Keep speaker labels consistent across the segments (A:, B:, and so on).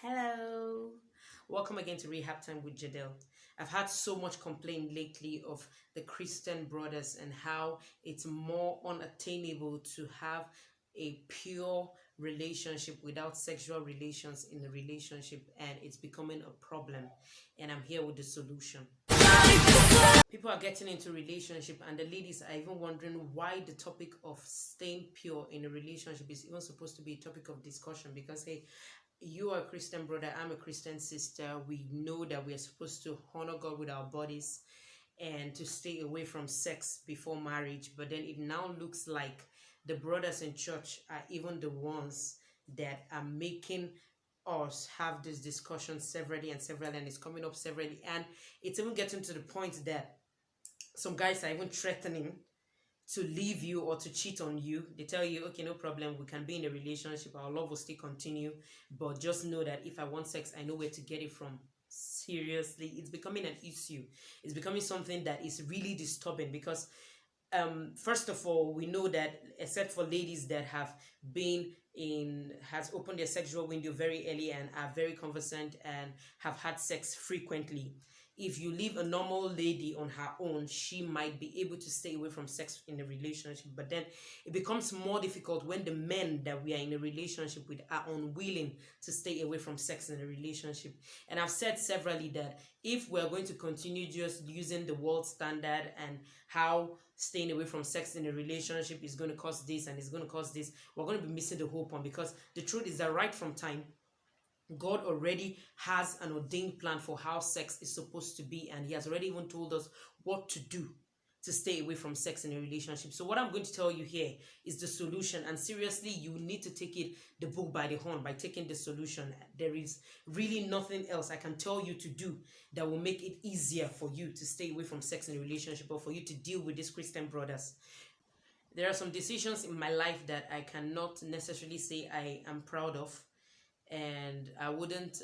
A: Hello. Welcome again to Rehab Time with Jadel. I've had so much complaint lately of the Christian Brothers and how it's more unattainable to have a pure relationship without sexual relations in the relationship, and it's becoming a problem. And I'm here with the solution. People are getting into relationship, and the ladies are even wondering why the topic of staying pure in a relationship is even supposed to be a topic of discussion. Because hey, you are a Christian brother, I'm a Christian sister. We know that we are supposed to honor God with our bodies and to stay away from sex before marriage. But then it now looks like the brothers in church are even the ones that are making us have this discussion severally and severally, and it's coming up severally. And it's even getting to the point that some guys are even threatening to leave you or to cheat on you. They tell you, okay, no problem, we can be in a relationship, our love will still continue, but just know that if I want sex, I know where to get it from. Seriously, it's becoming an issue. It's becoming something that is really disturbing because first of all, we know that except for ladies that have been in has opened their sexual window very early and are very conversant and have had sex frequently, if you leave a normal lady on her own, she might be able to stay away from sex in a relationship. But then it becomes more difficult when the men that we are in a relationship with are unwilling to stay away from sex in a relationship. And I've said severally that if we're going to continue just using the world standard and how staying away from sex in a relationship is going to cause this and it's going to cause this, we're going to be missing the whole point. Because the truth is that right from time, God already has an ordained plan for how sex is supposed to be, and He has already even told us what to do to stay away from sex in a relationship. So what I'm going to tell you here is the solution, and seriously, you need to take the bull by the horn by taking the solution. There is really nothing else I can tell you to do that will make it easier for you to stay away from sex in a relationship or for you to deal with these Christian brothers. There are some decisions in my life that I cannot necessarily say I am proud of, and I wouldn't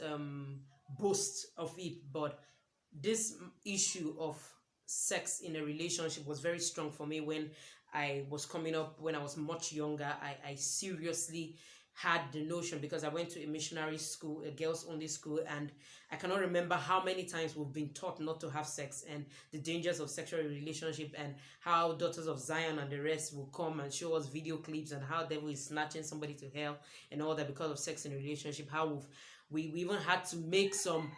A: boast of it, but this issue of sex in a relationship was very strong for me when I was coming up, when I was much younger. I seriously had the notion because I went to a missionary school, a girls only school, and I cannot remember how many times we've been taught not to have sex and the dangers of sexual relationship, and how Daughters of Zion and the rest will come and show us video clips and how devil is snatching somebody to hell and all that because of sex in a relationship. How we even had to make some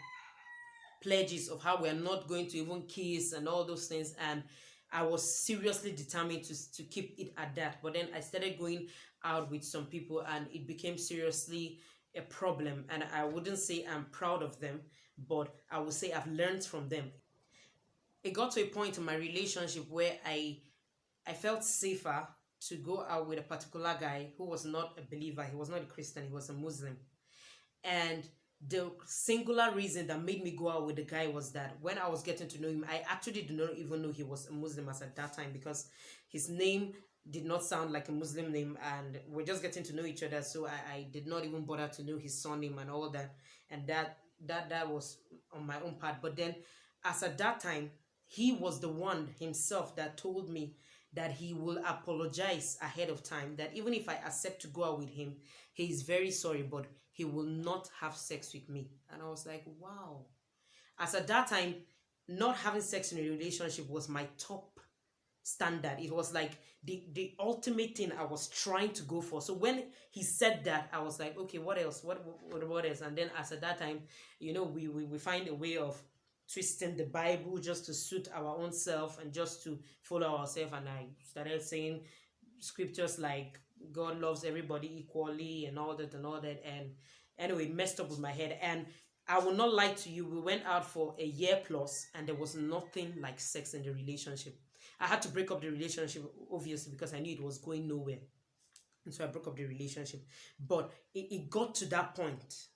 A: pledges of how we're not going to even kiss and all those things, and I was seriously determined to keep it at that. But then I started going out with some people and it became seriously a problem, and I wouldn't say I'm proud of them, but I would say I've learned from them. It got to a point in my relationship where I felt safer to go out with a particular guy who was not a believer. He was not a Christian, he was a Muslim. And the singular reason that made me go out with the guy was that when I was getting to know him, I actually did not even know he was a Muslim as at that time, because his name did not sound like a Muslim name, and we're just getting to know each other. So I did not even bother to know his surname and all that. And that was on my own part. But then as at that time, he was the one himself that told me that he will apologize ahead of time, that even if I accept to go out with him, he is very sorry, but he will not have sex with me. And I was like, wow. As at that time, not having sex in a relationship was my top standard. It was like the ultimate thing I was trying to go for. So when he said that, I was like, okay, what else? What else? And then as at that time, we find a way of twisting the Bible just to suit our own self and just to follow ourselves. And I started saying scriptures like God loves everybody equally and all that and all that. And anyway, it messed up with my head. And I will not lie to you, we went out for a year plus and there was nothing like sex in the relationship. I had to break up the relationship, obviously, because I knew it was going nowhere. And so I broke up the relationship. But it got to that point.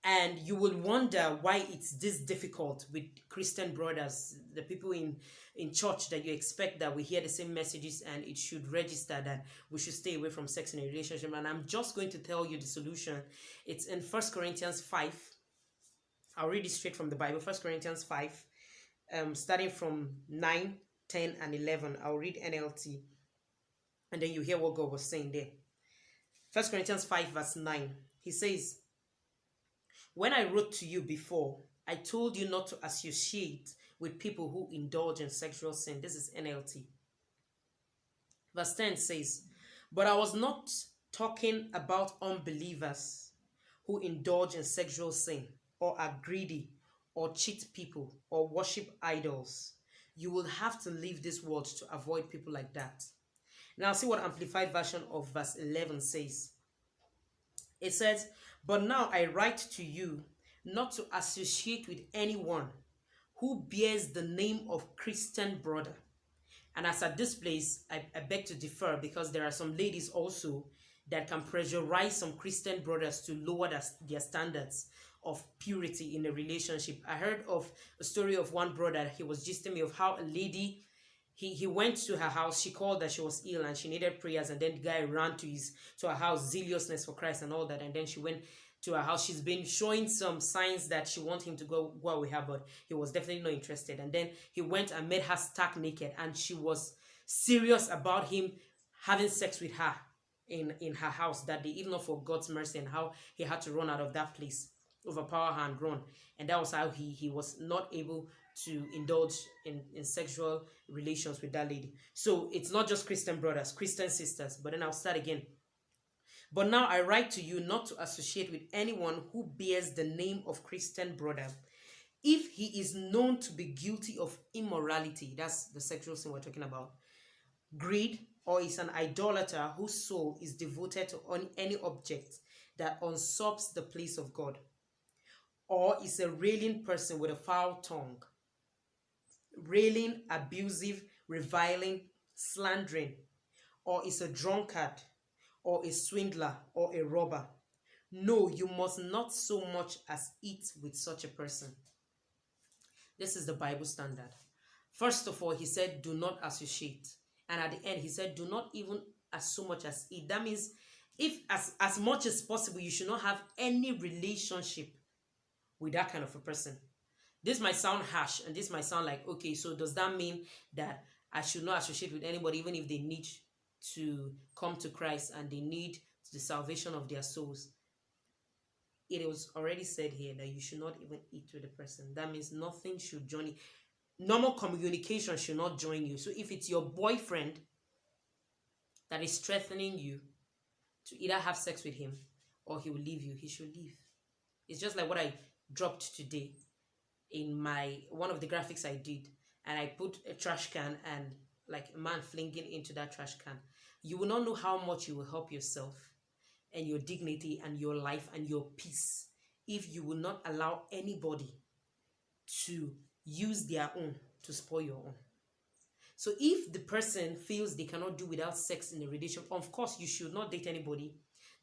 A: And you will wonder why it's this difficult with Christian brothers, the people in church that you expect that we hear the same messages and it should register that we should stay away from sex in a relationship. And I'm just going to tell you the solution. It's in 1 Corinthians 5. I'll read it straight from the Bible. 1 Corinthians 5, starting from 9, 10, and 11. I'll read NLT. And then you hear what God was saying there. 1 Corinthians 5 verse 9. He says, When I wrote to you before, I told you not to associate with people who indulge in sexual sin. This is NLT. Verse 10 says, but I was not talking about unbelievers who indulge in sexual sin or are greedy or cheat people or worship idols. You will have to leave this world to avoid people like that. Now see what Amplified Version of verse 11 says. It says, but now I write to you not to associate with anyone who bears the name of Christian brother. And as at this place, I beg to differ, because there are some ladies also that can pressurize some Christian brothers to lower their standards of purity in a relationship. I heard of a story of one brother. He was gisting me of how a lady, he went to her house. She called that she was ill and she needed prayers, and then the guy ran to her house, zealousness for Christ and all that. And then she went to her house. She's been showing some signs that she wants him to go out with her, but he was definitely not interested. And then he went and made her stark naked, and she was serious about him having sex with her in her house that day, even not for God's mercy, and how he had to run out of that place, overpower her and run. And that was how he was not able to indulge in sexual relations with that lady. So it's not just Christian brothers, Christian sisters. But then I'll start again. But now I write to you not to associate with anyone who bears the name of Christian brother, if he is known to be guilty of immorality, that's the sexual sin we're talking about, greed, or is an idolater whose soul is devoted to any object that usurps the place of God, or is a railing person with a foul tongue, railing, abusive, reviling, slandering, or is a drunkard, or a swindler, or a robber. No, you must not so much as eat with such a person. This is the Bible standard. First of all, he said, do not associate. And at the end, he said, do not even as so much as eat. That means, if as much as possible, you should not have any relationship with that kind of a person. This might sound harsh, and this might sound like, okay, so does that mean that I should not associate with anybody, even if they need to come to Christ and they need the salvation of their souls? It was already said here that you should not even eat with the person. That means nothing should join you. Normal communication should not join you. So if it's your boyfriend that is threatening you to either have sex with him or he will leave you, he should leave. It's just like what I dropped today in one of the graphics I did, and I put a trash can and like a man flinging into that trash can. You will not know how much you will help yourself and your dignity and your life and your peace if you will not allow anybody to use their own to spoil your own. So if the person feels they cannot do without sex in a relationship, of course you should not date anybody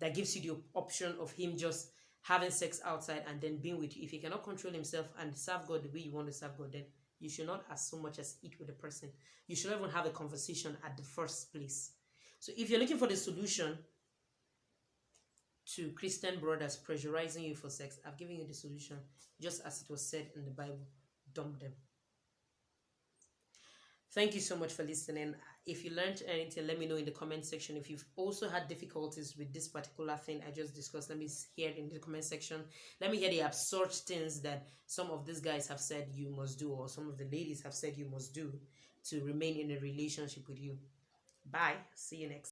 A: that gives you the option of him just having sex outside and then being with you. If he cannot control himself and serve God the way you want to serve God, then you should not as so much as eat with the person. You should not even have a conversation at the first place. So if you're looking for the solution to Christian brothers pressurizing you for sex, I've given you the solution, just as it was said in the Bible. Dump them. Thank you so much for listening. If you learned anything, let me know in the comment section. If you've also had difficulties with this particular thing I just discussed, let me hear it in the comment section. Let me hear the absurd things that some of these guys have said you must do, or some of the ladies have said you must do to remain in a relationship with you. Bye. See you next.